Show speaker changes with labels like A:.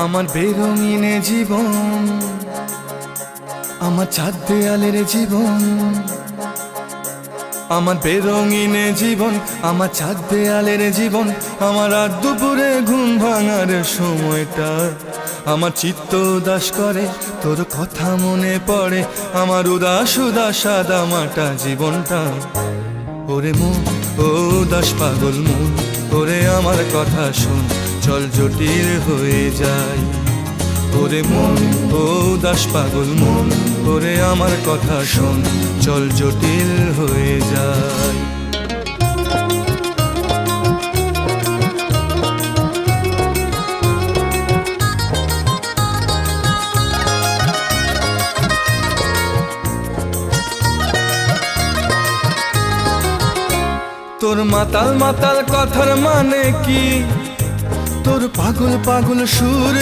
A: আমার বেরঙিনে জীবন, আমার চাঁদ দেয়ালের জীবন, আমার বেরঙিনে জীবন, আমার চাঁদ দেয়ালের জীবন, আমার রাত দুপুরে ঘুম ভাঙার সময়টা, আমার চিত্ত উদাস করে তোর কথা মনে পড়ে, আমার উদাস উদাস সাদা মাটা জীবনটা। ওরে মন, ও উদাস পাগল মন, ওরে আমার কথা শোন, চল জটিল হয়ে যায়। ওরে মন, ও উদাস পাগল মন, ওরে আমার কথা শোন, চল জটিল হয়ে যায়। তোর মাতাল মাতাল কথার মানে কি, তোর পাগল পাগল সুর